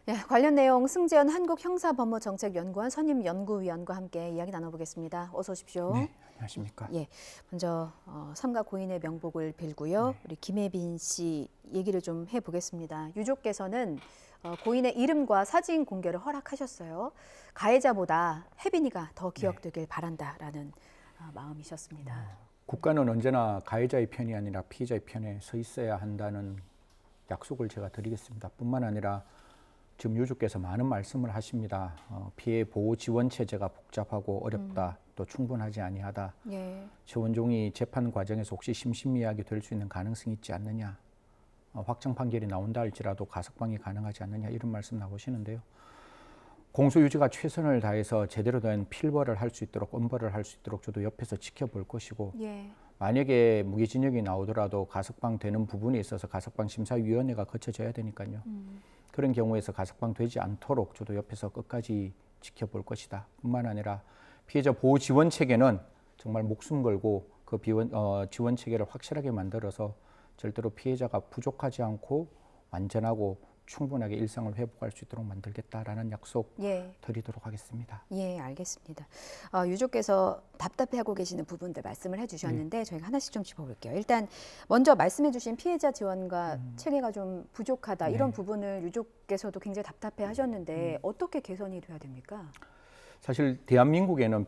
네, 관련 내용 승재현 한국형사법무정책연구원 선임연구위원과 함께 이야기 나눠보겠습니다. 어서 오십시오. 네, 안녕하십니까. 예, 먼저 삼가 고인의 명복을 빌고요. 우리 김혜빈 씨 얘기를 좀 해보겠습니다. 유족께서는 고인의 이름과 사진 공개를 허락하셨어요. 가해자보다 혜빈이가 더 기억되길 바란다라는 마음이셨습니다. 국가는 언제나 가해자의 편이 아니라 피해자의 편에 서 있어야 한다는 약속을 제가 드리겠습니다. 뿐만 아니라 지금 유족께서 많은 말씀을 하십니다. 피해 보호 지원 체제가 복잡하고 어렵다, 또 충분하지 아니하다. 예. 최원종이 재판 과정에서 혹시 심신미약이 될 수 있는 가능성이 있지 않느냐. 확정 판결이 나온다 할지라도 가석방이 가능하지 않느냐 이런 말씀 나오시는데요. 공소유지가 최선을 다해서 제대로 된 필벌을 할 수 있도록 엄벌을 할 수 있도록 저도 옆에서 지켜볼 것이고 예. 만약에 무기징역이 나오더라도 가석방 되는 부분에 있어서 가석방 심사위원회가 거쳐져야 되니까요. 그런 경우에서 가석방 되지 않도록 저도 옆에서 끝까지 지켜볼 것이다. 뿐만 아니라 피해자 보호 지원 체계는 정말 목숨 걸고 그 지원 체계를 확실하게 만들어서 절대로 피해자가 부족하지 않고 완전하고 충분하게 일상을 회복할 수 있도록 만들겠다라는 약속 드리도록 하겠습니다. 예, 알겠습니다. 유족께서 답답해하고 계시는 부분들 말씀을 해주셨는데 저희가 하나씩 좀 짚어볼게요. 일단 먼저 말씀해주신 피해자 지원과 체계가 좀 부족하다 이런 부분을 유족께서도 굉장히 답답해하셨는데 어떻게 개선이 돼야 됩니까? 사실 대한민국에는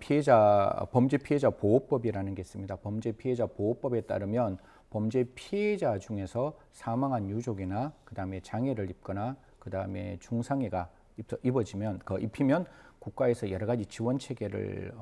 범죄 피해자 보호법이라는 게 있습니다. 범죄 피해자 보호법에 따르면 범죄 피해자 중에서 사망한 유족이나 그다음에 장애를 입거나 그다음에 중상해가 입히면 국가에서 여러 가지 지원 체계를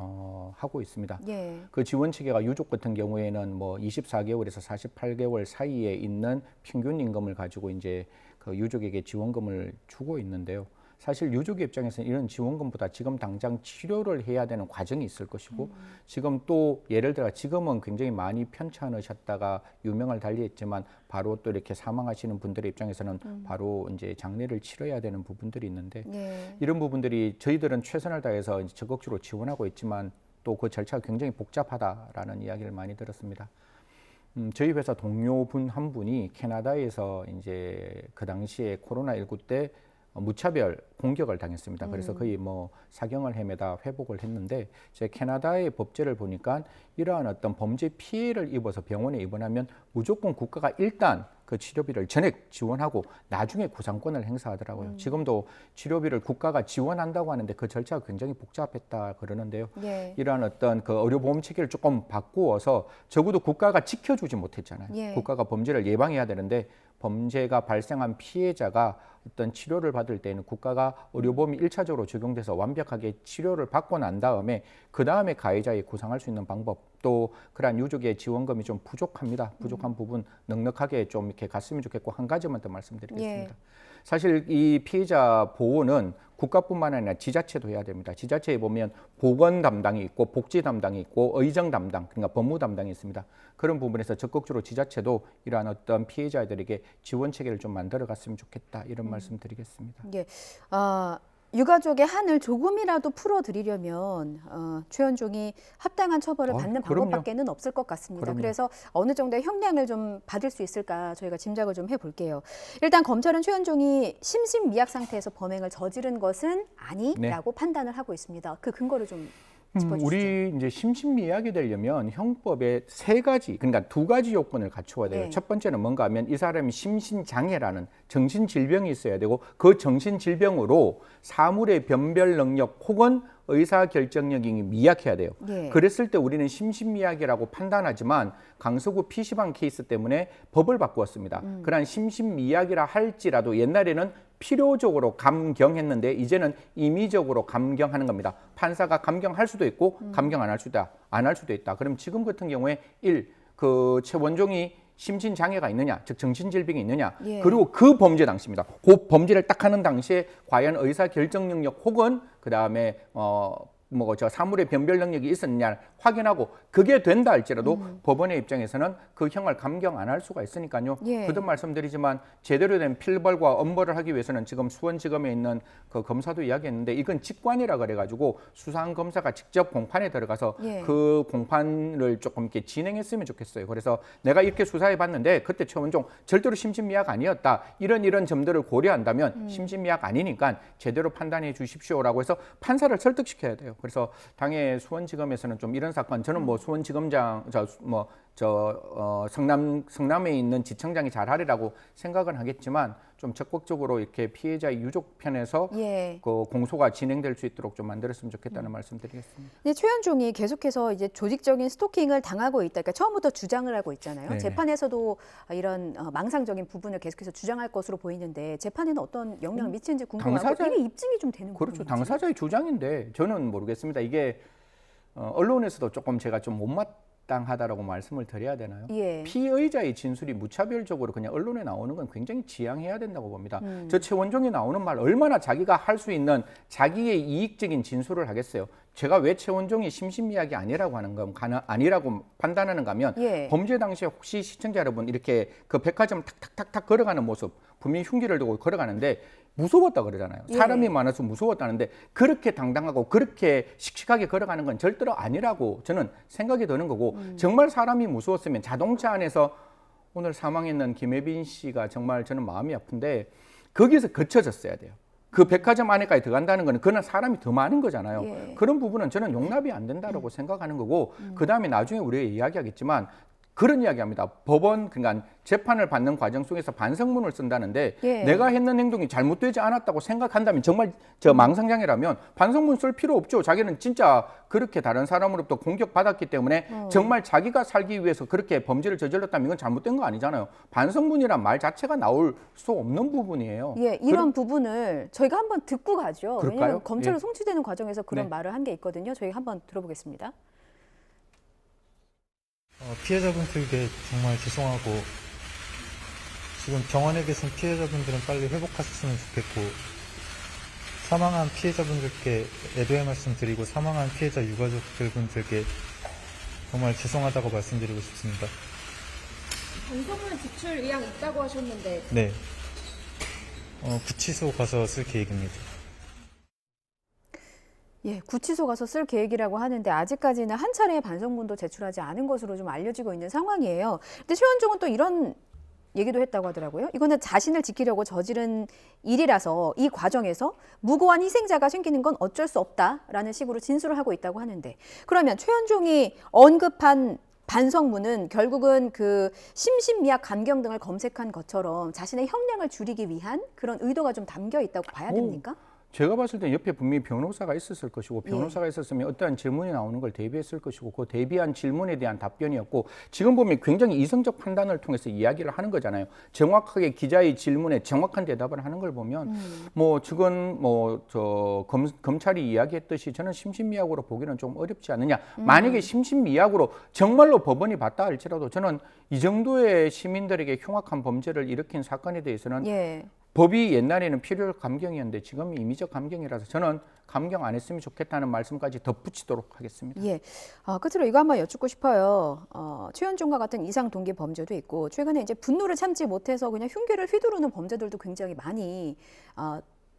하고 있습니다. 예. 그 지원 체계가 유족 같은 경우에는 뭐 24개월에서 48개월 사이에 있는 평균 임금을 가지고 이제 그 유족에게 지원금을 주고 있는데요. 사실 유족의 입장에서는 이런 지원금보다 지금 당장 치료를 해야 되는 과정이 있을 것이고 지금 또 예를 들어 지금은 굉장히 많이 편찮으셨다가 유명을 달리했지만 바로 또 이렇게 사망하시는 분들의 입장에서는 바로 이제 장례를 치러야 되는 부분들이 있는데 이런 부분들이 저희들은 최선을 다해서 이제 적극적으로 지원하고 있지만 또 그 절차가 굉장히 복잡하다라는 이야기를 많이 들었습니다. 저희 회사 동료분 한 분이 캐나다에서 이제 그 당시에 코로나19 때 무차별 공격을 당했습니다. 그래서 거의 뭐 사경을 헤매다 회복을 했는데 제 캐나다의 법제를 보니까 이러한 어떤 범죄 피해를 입어서 병원에 입원하면 무조건 국가가 일단 그 치료비를 전액 지원하고 나중에 구상권을 행사하더라고요. 지금도 치료비를 국가가 지원한다고 하는데 그 절차가 굉장히 복잡했다 그러는데요. 이러한 어떤 그 의료보험 체계를 조금 바꾸어서 적어도 국가가 지켜주지 못했잖아요. 국가가 범죄를 예방해야 되는데 범죄가 발생한 피해자가 어떤 치료를 받을 때는 국가가 의료보험이 1차적으로 적용돼서 완벽하게 치료를 받고 난 다음에 그 다음에 가해자에 구상할 수 있는 방법 또 그러한 유족의 지원금이 좀 부족합니다. 부족한 부분 넉넉하게 좀 이렇게 갔으면 좋겠고 한 가지만 더 말씀드리겠습니다. 사실 이 피해자 보호는 국가뿐만 아니라 지자체도 해야 됩니다. 지자체에 보면 보건 담당이 있고 복지 담당이 있고 의정 담당, 그러니까 법무 담당이 있습니다. 그런 부분에서 적극적으로 지자체도 이러한 어떤 피해자들에게 지원 체계를 좀 만들어 갔으면 좋겠다 이런 말씀 드리겠습니다. 예. 유가족의 한을 조금이라도 풀어드리려면 최원종이 합당한 처벌을 받는 방법밖에는 없을 것 같습니다. 그래서 어느 정도의 형량을 좀 받을 수 있을까 저희가 짐작을 좀 해볼게요. 일단 검찰은 최원종이 심신미약 상태에서 범행을 저지른 것은 아니라고 판단을 하고 있습니다. 그 근거를 좀 짚어주시죠. 우리 이제 심신미약이 되려면 형법에 세 가지, 그러니까 두 가지 요건을 갖추어야 돼요. 첫 번째는 뭔가 하면 이 사람이 심신장애라는 정신질병이 있어야 되고 그 정신질병으로 사물의 변별 능력 혹은 의사결정력이 미약해야 돼요. 그랬을 때 우리는 심신미약이라고 판단하지만 강서구 PC방 케이스 때문에 법을 바꾸었습니다. 그러한 심신미약이라 할지라도 옛날에는 필요적으로 감경했는데 이제는 임의적으로 감경하는 겁니다. 판사가 감경할 수도 있고 감경 안 할 수도 있다. 그럼 지금 같은 경우에 그 최원종이 심신장애가 있느냐, 즉 정신질병이 있느냐, 그리고 그 범죄 당시입니다. 그 범죄를 딱 하는 당시에 과연 의사결정 능력 혹은 그 다음에 뭐 저 사물의 변별 능력이 있었느냐 확인하고 그게 된다 할지라도 법원의 입장에서는 그 형을 감경 안 할 수가 있으니까요. 예. 거듭 말씀드리지만 제대로 된 필벌과 엄벌을 하기 위해서는 지금 수원지검에 있는 그 검사도 이야기했는데 이건 직관이라 그래가지고 수사한 검사가 직접 공판에 들어가서 예. 그 공판을 조금 이렇게 진행했으면 좋겠어요. 그래서 내가 이렇게 수사해봤는데 그때 최원종 절대로 심신미약 아니었다. 이런 점들을 고려한다면 심신미약 아니니까 제대로 판단해 주십시오라고 해서 판사를 설득시켜야 돼요. 그래서 당해 수원지검에서는 좀 이런 사건 저는 뭐 수원지검장 성남에 있는 지청장이 잘하리라고 생각은 하겠지만 좀 적극적으로 이렇게 피해자의 유족 편에서 예. 그 공소가 진행될 수 있도록 좀 만들었으면 좋겠다는 말씀드리겠습니다. 근데 최현종이 계속해서 이제 조직적인 스토킹을 당하고 있다. 그러니까 처음부터 주장을 하고 있잖아요. 네네. 재판에서도 이런 망상적인 부분을 계속해서 주장할 것으로 보이는데 재판에는 어떤 영향을 미치는지 궁금하고 이게 입증이 좀 되는 거죠. 그렇죠. 당사자의 주장인데 저는 모르겠습니다. 이게 언론에서도 조금 제가 좀 못마땅하다라고 말씀을 드려야 되나요? 예. 피의자의 진술이 무차별적으로 그냥 언론에 나오는 건 굉장히 지양해야 된다고 봅니다. 저 최원종이 나오는 말 얼마나 자기가 할 수 있는 자기의 이익적인 진술을 하겠어요. 제가 왜 최원종이 심신미약이 아니라고 하는 건 아니라고 판단하는가 하면 예. 범죄 당시에 혹시 시청자 여러분 이렇게 그 백화점 탁탁탁탁 걸어가는 모습 분명히 흉기를 들고 걸어가는데 무서웠다 그러잖아요. 사람이 예. 많아서 무서웠다는데 그렇게 당당하고 그렇게 씩씩하게 걸어가는 건 절대로 아니라고 저는 생각이 드는 거고 정말 사람이 무서웠으면 자동차 안에서 오늘 사망했는 김혜빈 씨가 정말 저는 마음이 아픈데 거기서 거쳐졌어야 돼요. 그 백화점 안에까지 들어간다는 거는 그는 사람이 더 많은 거잖아요. 예. 그런 부분은 저는 용납이 안 된다라고 생각하는 거고 그다음에 나중에 우리가 이야기하겠지만 그런 이야기합니다. 법원 그러니까 재판을 받는 과정 속에서 반성문을 쓴다는데 예. 내가 했는 행동이 잘못되지 않았다고 생각한다면 정말 저 망상장애라면 반성문 쓸 필요 없죠. 자기는 진짜 그렇게 다른 사람으로부터 공격받았기 때문에 정말 자기가 살기 위해서 그렇게 범죄를 저질렀다면 이건 잘못된 거 아니잖아요. 반성문이란 말 자체가 나올 수 없는 부분이에요. 예, 이런 부분을 저희가 한번 듣고 가죠. 그럴까요? 왜냐하면 검찰로 예. 송치되는 과정에서 그런 네. 말을 한 게 있거든요. 저희 한번 들어보겠습니다. 피해자분들께 정말 죄송하고 지금 병원에 계신 피해자분들은 빨리 회복하셨으면 좋겠고 사망한 피해자분들께 애도의 말씀 드리고 사망한 피해자 유가족들분들께 정말 죄송하다고 말씀드리고 싶습니다. 반성문 제출 의향 있다고 하셨는데 네. 구치소 가서 쓸 계획입니다. 예, 구치소 가서 쓸 계획이라고 하는데 아직까지는 한 차례의 반성문도 제출하지 않은 것으로 좀 알려지고 있는 상황이에요. 근데 최원종은 또 이런 얘기도 했다고 하더라고요. 이거는 자신을 지키려고 저지른 일이라서 이 과정에서 무고한 희생자가 생기는 건 어쩔 수 없다라는 식으로 진술을 하고 있다고 하는데 그러면 최원종이 언급한 반성문은 결국은 그 심신미약 감경 등을 검색한 것처럼 자신의 형량을 줄이기 위한 그런 의도가 좀 담겨 있다고 봐야 됩니까? 제가 봤을 때 옆에 분명히 변호사가 있었을 것이고 변호사가 있었으면 어떠한 질문이 나오는 걸 대비했을 것이고 그 대비한 질문에 대한 답변이었고 지금 보면 굉장히 이성적 판단을 통해서 이야기를 하는 거잖아요. 정확하게 기자의 질문에 정확한 대답을 하는 걸 보면 뭐 지금 검찰이 이야기했듯이 저는 심신미약으로 보기는 좀 어렵지 않느냐. 만약에 심신미약으로 정말로 법원이 봤다 할지라도 저는 이 정도의 시민들에게 흉악한 범죄를 일으킨 사건에 대해서는 예. 법이 옛날에는 필요적 감경이었는데 지금 임의적 감경이라서 저는 감경 안 했으면 좋겠다는 말씀까지 덧붙이도록 하겠습니다. 예. 끝으로 이거 한번 여쭙고 싶어요. 최현종과 같은 이상 동기 범죄도 있고 최근에 이제 분노를 참지 못해서 그냥 흉기를 휘두르는 범죄들도 굉장히 많이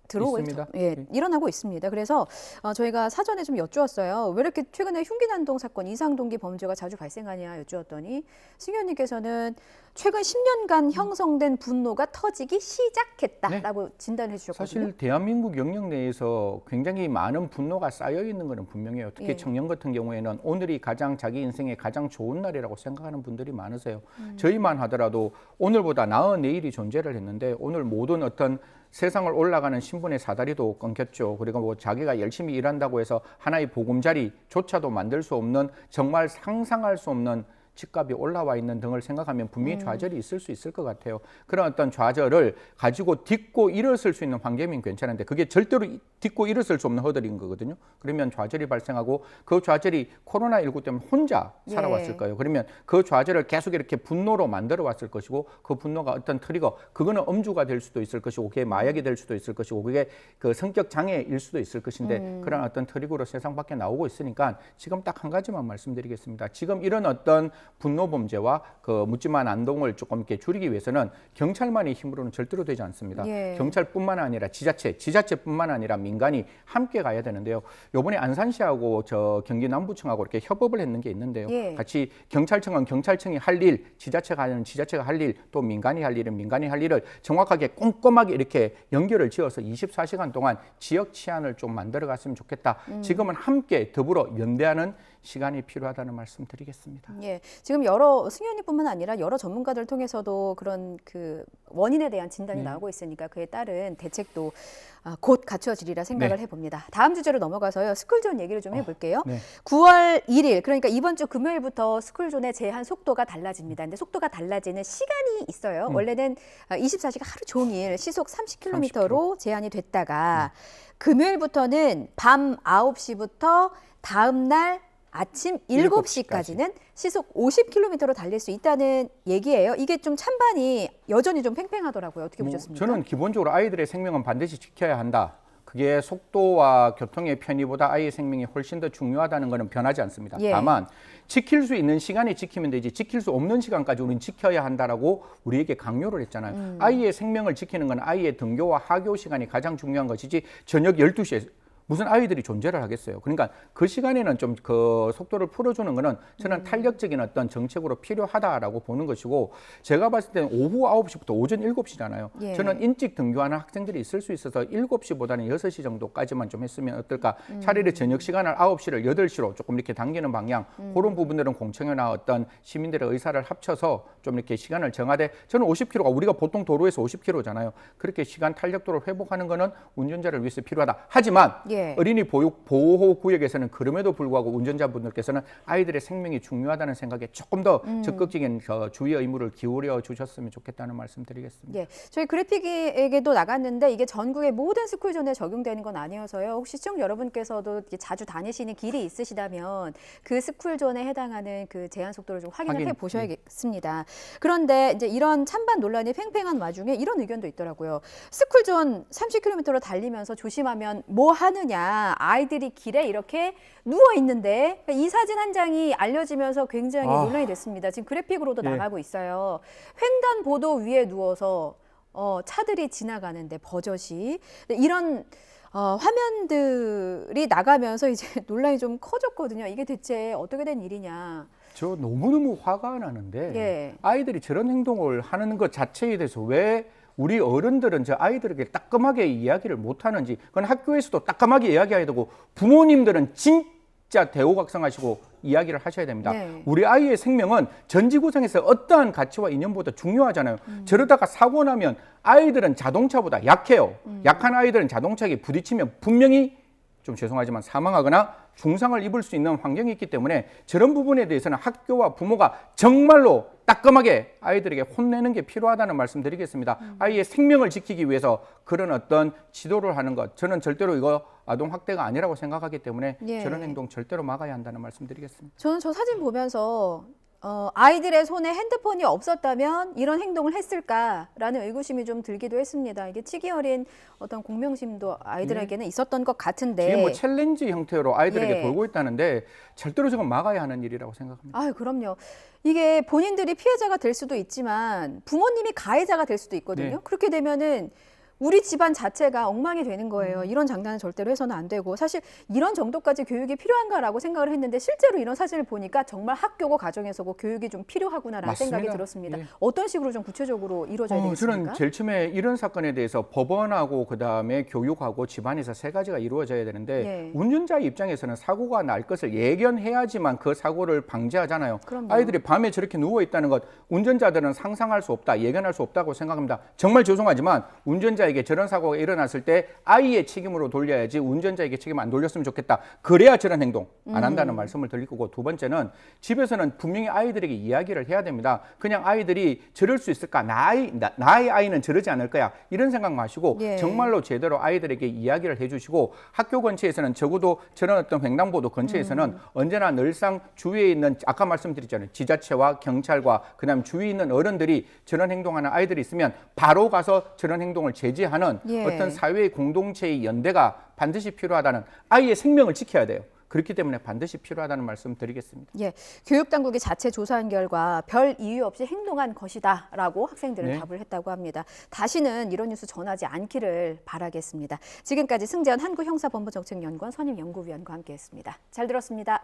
들어오고 있습니다. 예, 일어나고 있습니다. 그래서 저희가 사전에 좀 여쭈었어요. 왜 이렇게 최근에 흉기 난동 사건, 이상 동기 범죄가 자주 발생하냐 여쭈었더니 승 의원님께서는 최근 10년간 형성된 분노가 터지기 시작했다라고 진단해 주셨거든요. 사실 대한민국 영역 내에서 굉장히 많은 분노가 쌓여 있는 것은 분명해요. 특히 예. 청년 같은 경우에는 오늘이 가장 자기 인생의 가장 좋은 날이라고 생각하는 분들이 많으세요. 저희만 하더라도 오늘보다 나은 내일이 존재를 했는데 오늘 모든 어떤 세상을 올라가는 신분의 사다리도 끊겼죠. 그리고 뭐 자기가 열심히 일한다고 해서 하나의 보금자리조차도 만들 수 없는 정말 상상할 수 없는 집값이 올라와 있는 등을 생각하면 분명히 좌절이 있을 수 있을 것 같아요. 그런 어떤 좌절을 가지고 딛고 일어설 수 있는 환경이면 괜찮은데 그게 절대로 딛고 일어설 수 없는 허들인 거거든요. 그러면 좌절이 발생하고 그 좌절이 코로나19 때문에 혼자 살아왔을 거예요. 그러면 그 좌절을 계속 이렇게 분노로 만들어 왔을 것이고 그 분노가 어떤 트리거, 그거는 음주가 될 수도 있을 것이고 그게 마약이 될 수도 있을 것이고 그게 그 성격 장애일 수도 있을 것인데 그런 어떤 트리거로 세상 밖에 나오고 있으니까 지금 딱 한 가지만 말씀드리겠습니다. 지금 이런 어떤 분노 범죄와 그 묻지마 난동을 조금 이렇게 줄이기 위해서는 경찰만의 힘으로는 절대로 되지 않습니다. 경찰뿐만 아니라 지자체뿐만 아니라 민간이 함께 가야 되는데요. 요번에 안산시하고 저 경기 남부청하고 이렇게 협업을 했는 게 있는데요. 같이 경찰청은 경찰청이 할 일, 지자체가 하는 지자체가 할 일, 또 민간이 할 일은 민간이 할 일을 정확하게 꼼꼼하게 이렇게 연결을 지어서 24시간 동안 지역 치안을 좀 만들어 갔으면 좋겠다. 지금은 함께 더불어 연대하는 시간이 필요하다는 말씀 드리겠습니다. 예, 지금 여러 승현이뿐만 아니라 여러 전문가들 통해서도 그런 그 원인에 대한 진단이 나오고 있으니까 그에 따른 대책도 곧 갖추어지리라 생각을 해봅니다. 다음 주제로 넘어가서요. 스쿨존 얘기를 좀 해볼게요. 9월 1일, 그러니까 이번 주 금요일부터 스쿨존의 제한 속도가 달라집니다. 근데 속도가 달라지는 시간이 있어요. 원래는 24시간 하루 종일 시속 30km로 제한이 됐다가 금요일부터는 밤 9시부터 다음 날 아침 7시까지는 시속 50km로 달릴 수 있다는 얘기예요. 이게 좀 찬반이 여전히 좀 팽팽하더라고요. 어떻게 보셨습니까? 저는 기본적으로 아이들의 생명은 반드시 지켜야 한다. 그게 속도와 교통의 편의보다 아이의 생명이 훨씬 더 중요하다는 것은 변하지 않습니다. 다만 지킬 수 있는 시간에 지키면 되지 지킬 수 없는 시간까지 우리는 지켜야 한다라고 우리에게 강요를 했잖아요. 아이의 생명을 지키는 건 아이의 등교와 하교 시간이 가장 중요한 것이지 저녁 12시에 무슨 아이들이 존재를 하겠어요. 그러니까 그 시간에는 좀 그 속도를 풀어주는 거는 저는 탄력적인 어떤 정책으로 필요하다라고 보는 것이고 제가 봤을 때는 오후 9시부터 오전 7시잖아요. 저는 일찍 등교하는 학생들이 있을 수 있어서 7시보다는 6시 정도까지만 좀 했으면 어떨까. 차라리 저녁 시간을 9시를 8시로 조금 이렇게 당기는 방향 그런 부분들은 공청회나 어떤 시민들의 의사를 합쳐서 좀 이렇게 시간을 정하되 저는 50km가 우리가 보통 도로에서 50km잖아요. 그렇게 시간 탄력도를 회복하는 거는 운전자를 위해서 필요하다. 하지만 어린이 보호구역에서는 그럼에도 불구하고 운전자분들께서는 아이들의 생명이 중요하다는 생각에 조금 더 적극적인 주의 의무를 기울여 주셨으면 좋겠다는 말씀 드리겠습니다. 저희 그래픽에게도 나갔는데 이게 전국의 모든 스쿨존에 적용되는 건 아니어서요. 혹시 시청자 여러분께서도 자주 다니시는 길이 있으시다면 그 스쿨존에 해당하는 그 제한 속도를 좀 확인을 해 보셔야겠습니다. 그런데 이제 이런 찬반 논란이 팽팽한 와중에 이런 의견도 있더라고요. 스쿨존 30km로 달리면서 조심하면 뭐 하느냐. 아이들이 길에 이렇게 누워 있는데 이 사진 한 장이 알려지면서 굉장히 논란이 됐습니다. 지금 그래픽으로도 나가고 있어요. 횡단보도 위에 누워서 차들이 지나가는데 버젓이 이런 화면들이 나가면서 이제 논란이 좀 커졌거든요. 이게 대체 어떻게 된 일이냐. 저 너무너무 화가 나는데 아이들이 저런 행동을 하는 것 자체에 대해서 왜 우리 어른들은 저 아이들에게 따끔하게 이야기를 못하는지 그건 학교에서도 따끔하게 이야기해야 되고 부모님들은 진짜 대우각성하시고 이야기를 하셔야 됩니다. 우리 아이의 생명은 전지구상에서 어떠한 가치와 이념보다 중요하잖아요. 저러다가 사고 나면 아이들은 자동차보다 약해요. 약한 아이들은 자동차에 부딪히면 분명히 좀 죄송하지만 사망하거나 중상을 입을 수 있는 환경이 있기 때문에 저런 부분에 대해서는 학교와 부모가 정말로 따끔하게 아이들에게 혼내는 게 필요하다는 말씀 드리겠습니다. 아이의 생명을 지키기 위해서 그런 어떤 지도를 하는 것 저는 절대로 이거 아동학대가 아니라고 생각하기 때문에 저런 행동 절대로 막아야 한다는 말씀 드리겠습니다. 저는 저 사진 보면서 아이들의 손에 핸드폰이 없었다면 이런 행동을 했을까라는 의구심이 좀 들기도 했습니다. 이게 치기 어린 어떤 공명심도 아이들에게는 있었던 것 같은데 지금 뭐 챌린지 형태로 아이들에게 돌고 있다는데 절대로 지금 막아야 하는 일이라고 생각합니다. 그럼요. 이게 본인들이 피해자가 될 수도 있지만 부모님이 가해자가 될 수도 있거든요. 그렇게 되면은 우리 집안 자체가 엉망이 되는 거예요. 이런 장난은 절대로 해서는 안 되고 사실 이런 정도까지 교육이 필요한가라고 생각을 했는데 실제로 이런 사진을 보니까 정말 학교고 가정에서고 교육이 좀 필요하구나라는 맞습니다. 생각이 들었습니다. 어떤 식으로 좀 구체적으로 이루어져야 되겠습니까? 저는 제일 처음에 이런 사건에 대해서 법원하고 그다음에 교육하고 집안에서 세 가지가 이루어져야 되는데 운전자의 입장에서는 사고가 날 것을 예견해야지만 그 사고를 방지하잖아요. 아이들이 밤에 저렇게 누워 있다는 것 운전자들은 상상할 수 없다, 예견할 수 없다고 생각합니다. 정말 죄송하지만 운전자의 운전자에게 저런 사고가 일어났을 때 아이의 책임으로 돌려야지 운전자에게 책임 안 돌렸으면 좋겠다. 그래야 저런 행동 안 한다는 말씀을 드릴 거고, 두 번째는 집에서는 분명히 아이들에게 이야기를 해야 됩니다. 그냥 아이들이 저럴 수 있을까? 나의 아이는 저러지 않을 거야. 이런 생각 마시고 예. 정말로 제대로 아이들에게 이야기를 해주시고, 학교 근처에서는 적어도 저런 어떤 횡단보도 근처에서는 언제나 늘상 주위에 있는, 아까 말씀드렸잖아요, 지자체와 경찰과 그다음 주위에 있는 어른들이 저런 행동하는 아이들이 있으면 바로 가서 저런 행동을 제지하는 예. 어떤 사회의 공동체의 연대가 반드시 필요하다는, 아이의 생명을 지켜야 돼요. 그렇기 때문에 반드시 필요하다는 말씀 드리겠습니다. 예, 교육당국이 자체 조사한 결과 별 이유 없이 행동한 것이다라고 학생들은 네. 답을 했다고 합니다. 다시는 이런 뉴스 전하지 않기를 바라겠습니다. 지금까지 승재현 한국형사본부정책연구원 선임연구위원과 함께했습니다. 잘 들었습니다.